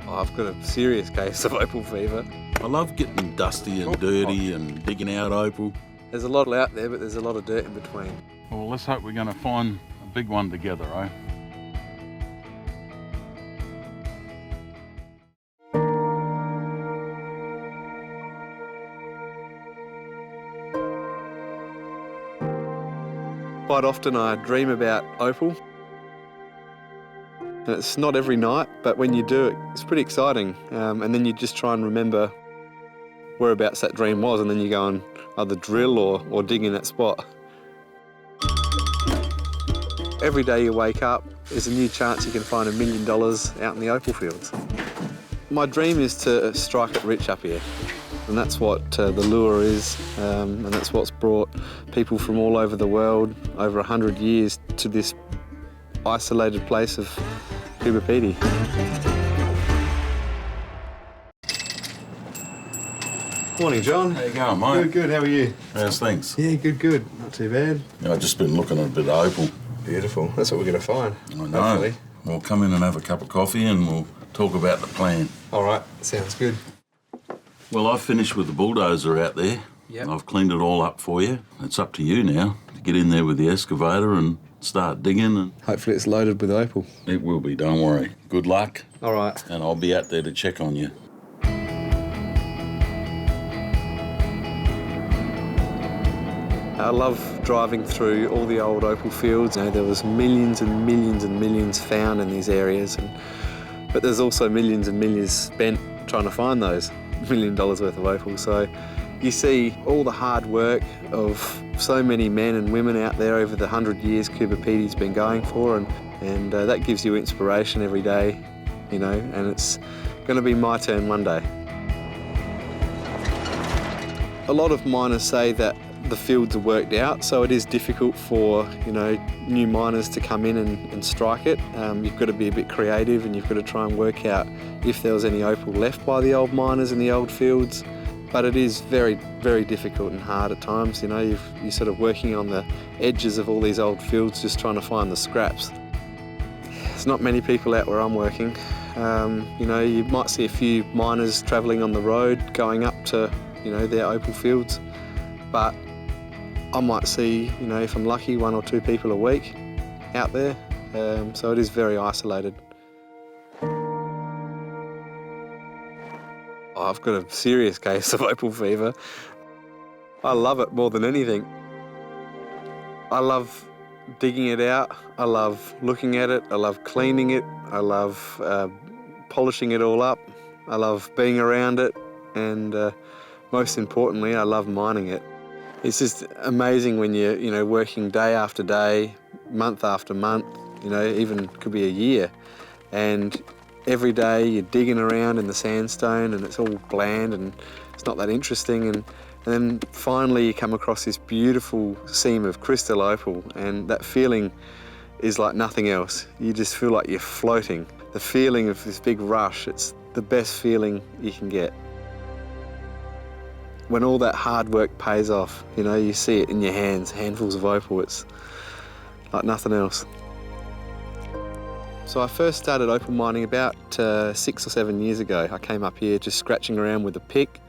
Oh, I've got a serious case of opal fever. I love getting dusty and dirty and digging out opal. There's a lot out there, but there's a lot of dirt in between. Well, let's hope we're going to find a big one together, eh? Quite often I dream about opal. And it's not every night, but when you do it, it's pretty exciting. And then you just try and remember whereabouts that dream was, and then you go and either drill or dig in that spot. Every day you wake up, there's a new chance you can find $1 million out in the opal fields. My dream is to strike it rich up here. And that's what the lure is, and that's what's brought people from all over the world, over 100 years, to this isolated place of Coober Pedy. Morning, John. How you going, mate? Good, how are you? How's things? Yeah, good. Not too bad. Yeah, I've just been looking at a bit of opal. Beautiful. That's what we're going to find. I know. Hopefully. We'll come in and have a cup of coffee and we'll talk about the plan. All right, sounds good. Well, I've finished with the bulldozer out there. Yep. I've cleaned it all up for you. It's up to you now to get in there with the excavator and start digging. And Hopefully it's loaded with opal. it will be, don't worry. Good luck. All right. And I'll be out there to check on you. I love driving through all the old opal fields. You know, there was millions and millions and millions found in these areas, but there's also millions and millions spent trying to find those $1 million worth of opal. So you see all the hard work of so many men and women out there over the 100 years Coober Pedy's been going for, and that gives you inspiration every day, you know, and it's going to be my turn one day. A lot of miners say that the fields are worked out, so it is difficult for, you know, new miners to come in and strike it. You've got to be a bit creative, and you've got to try and work out if there was any opal left by the old miners in the old fields. But it is very, very difficult and hard at times. You know, you're sort of working on the edges of all these old fields, just trying to find the scraps. There's not many people out where I'm working. You know, you might see a few miners travelling on the road, going up to, you know, their opal fields, but I might see, you know, if I'm lucky, 1 or 2 people a week out there. So it is very isolated. I've got a serious case of opal fever. I love it more than anything. I love digging it out. I love looking at it. I love cleaning it. I love polishing it all up. I love being around it. And most importantly, I love mining it. It's just amazing when you're, you know, working day after day, month after month, you know, even could be a year. And every day you're digging around in the sandstone and it's all bland and it's not that interesting. And then finally you come across this beautiful seam of crystal opal, and that feeling is like nothing else. You just feel like you're floating. The feeling of this big rush, it's the best feeling you can get. When all that hard work pays off, you know, you see it in your hands, handfuls of opal, it's like nothing else. So I first started opal mining about 6 or 7 years ago. I came up here just scratching around with a pick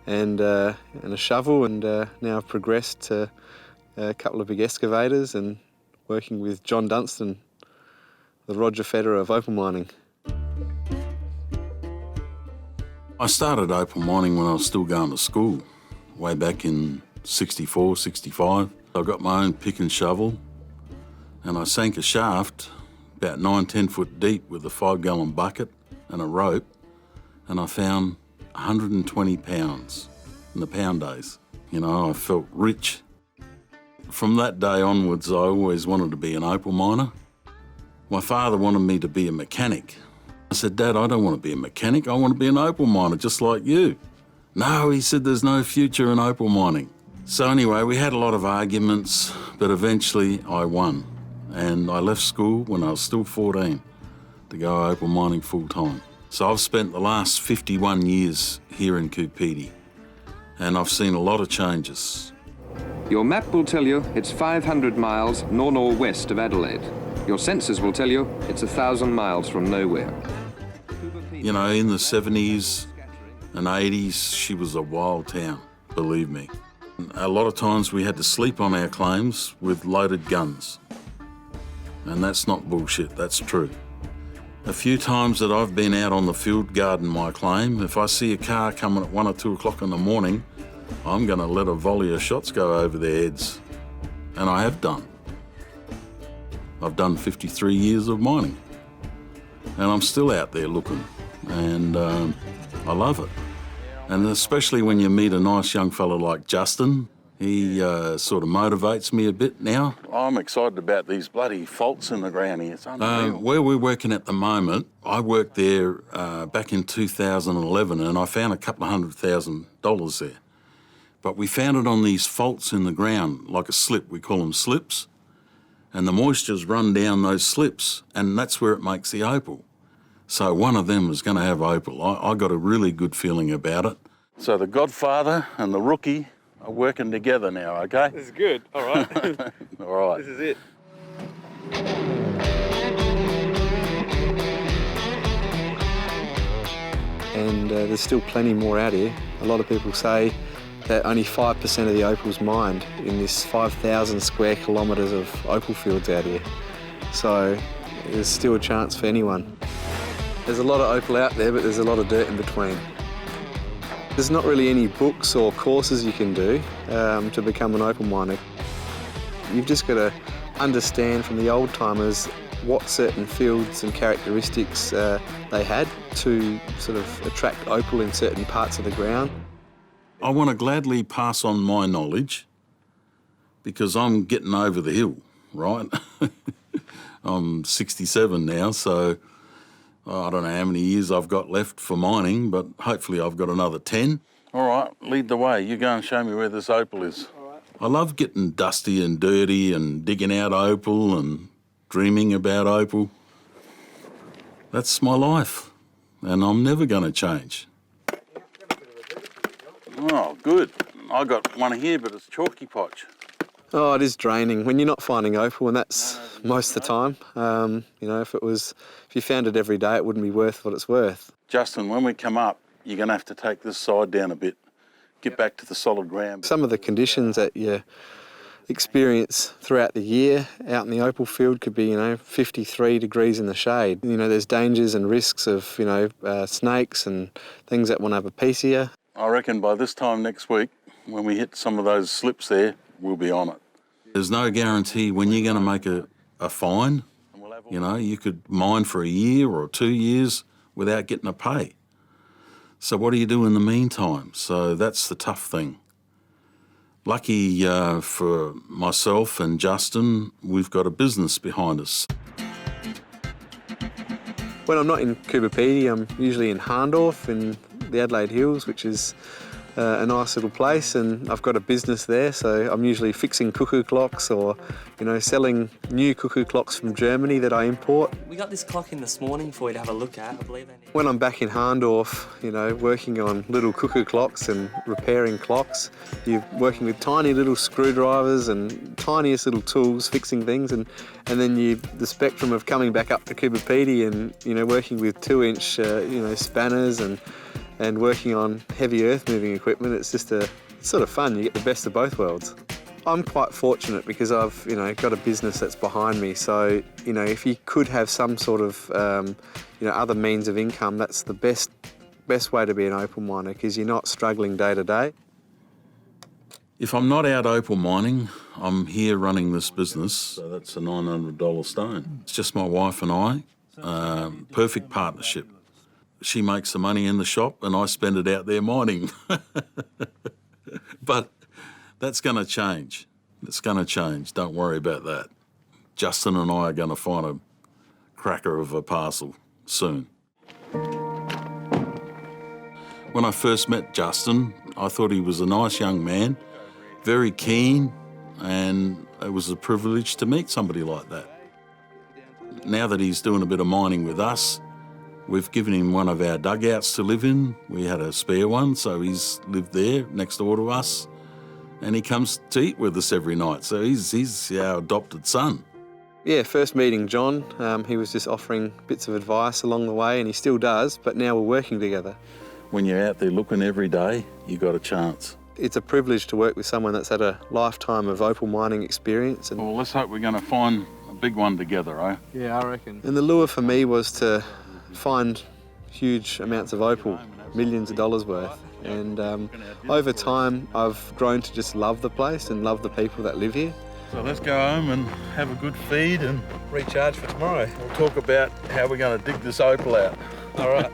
and a shovel, and now I've progressed to a couple of big excavators and working with John Dunstan, the Roger Federer of opal mining. I started opal mining when I was still going to school, way back in 64, 65. I got my own pick and shovel, and I sank a shaft about 9-10 foot deep with a 5-gallon bucket and a rope, and I found 120 pounds in the pound days. You know, I felt rich. From that day onwards, I always wanted to be an opal miner. My father wanted me to be a mechanic. I said, Dad, I don't want to be a mechanic. I want to be an opal miner, just like you. No, he said, there's no future in opal mining. So anyway, we had a lot of arguments, but eventually I won. And I left school when I was still 14 to go opal mining full time. So I've spent the last 51 years here in Coober Pedy, and I've seen a lot of changes. Your map will tell you it's 500 miles nor-west of Adelaide. Your sensors will tell you it's 1,000 miles from nowhere. You know, in the 70s and 80s, she was a wild town, believe me. A lot of times we had to sleep on our claims with loaded guns. And that's not bullshit, that's true. A few times that I've been out on the field guarding my claim, if I see a car coming at 1 or 2 o'clock in the morning, I'm going to let a volley of shots go over their heads. And I have done. I've done 53 years of mining. And I'm still out there looking. And I love it. And especially when you meet a nice young fella like Justin, he sort of motivates me a bit now. I'm excited about these bloody faults in the ground here. It's unreal. Where we're working at the moment, I worked there back in 2011 and I found a couple of $100,000 there. But we found it on these faults in the ground, like a slip. We call them slips. And the moisture's run down those slips, and that's where it makes the opal. So one of them is going to have opal. I got a really good feeling about it. So the Godfather and the Rookie are working together now, okay? This is good. All right. All right. This is it. And there's still plenty more out here. A lot of people say that only 5% of the opal's mined in this 5,000 square kilometres of opal fields out here. So there's still a chance for anyone. There's a lot of opal out there, but there's a lot of dirt in between. There's not really any books or courses you can do to become an opal miner. You've just got to understand from the old timers what certain fields and characteristics they had to sort of attract opal in certain parts of the ground. I want to gladly pass on my knowledge because I'm getting over the hill, right? I'm 67 now, so I don't know how many years I've got left for mining, but hopefully I've got another 10. All right, lead the way. You go and show me where this opal is. All right. I love getting dusty and dirty and digging out opal and dreaming about opal. That's my life, and I'm never going to change. Oh, good. I got one here, but it's chalky potch. Oh, it is draining when you're not finding opal, and that's most of the time. You know, if you found it every day, it wouldn't be worth what it's worth. Justin, when we come up, you're going to have to take this side down a bit, get back to the solid ground. Some of the conditions that you experience throughout the year out in the opal field could be, 53 degrees in the shade. You know, there's dangers and risks of, snakes and things that want to have a piece of you. I reckon by this time next week, when we hit some of those slips there, we'll be on it. There's no guarantee when you're going to make a find. You know, you could mine for a year or 2 years without getting a pay. So what do you do in the meantime? So that's the tough thing. Lucky for myself and Justin, we've got a business behind us. When I'm not in Coober Pedy, I'm usually in Harndorf in the Adelaide Hills, which is a nice little place, and I've got a business there, so I'm usually fixing cuckoo clocks or, selling new cuckoo clocks from Germany that I import. We got this clock in this morning for you to have a look at, I believe. When I'm back in Harndorf, working on little cuckoo clocks and repairing clocks, you're working with tiny little screwdrivers and tiniest little tools, fixing things, and then the spectrum of coming back up to Coober Pedy and, working with 2-inch, spanners and working on heavy earth-moving equipment. It's just it's sort of fun. You get the best of both worlds. I'm quite fortunate because I've, got a business that's behind me. So, if you could have some sort of, other means of income, that's the best way to be an opal miner because you're not struggling day to day. If I'm not out opal mining, I'm here running this business. So that's a $900 stone. It's just my wife and I. Perfect partnership. She makes the money in the shop and I spend it out there mining. But that's going to change. It's going to change. Don't worry about that. Justin and I are going to find a cracker of a parcel soon. When I first met Justin, I thought he was a nice young man, very keen, and it was a privilege to meet somebody like that. Now that he's doing a bit of mining with us, we've given him one of our dugouts to live in. We had a spare one, so he's lived there next door to us. And he comes to eat with us every night, so he's our adopted son. Yeah, first meeting John, he was just offering bits of advice along the way, and he still does, but now we're working together. When you're out there looking every day, you got a chance. It's a privilege to work with someone that's had a lifetime of opal mining experience. Well, let's hope we're going to find a big one together, eh? Yeah, I reckon. And the lure for me was to find huge amounts of opal, millions of dollars worth. And over time, I've grown to just love the place and love the people that live here. So let's go home and have a good feed and Recharge for tomorrow. we'll talk about how we're going to dig this opal out. All right.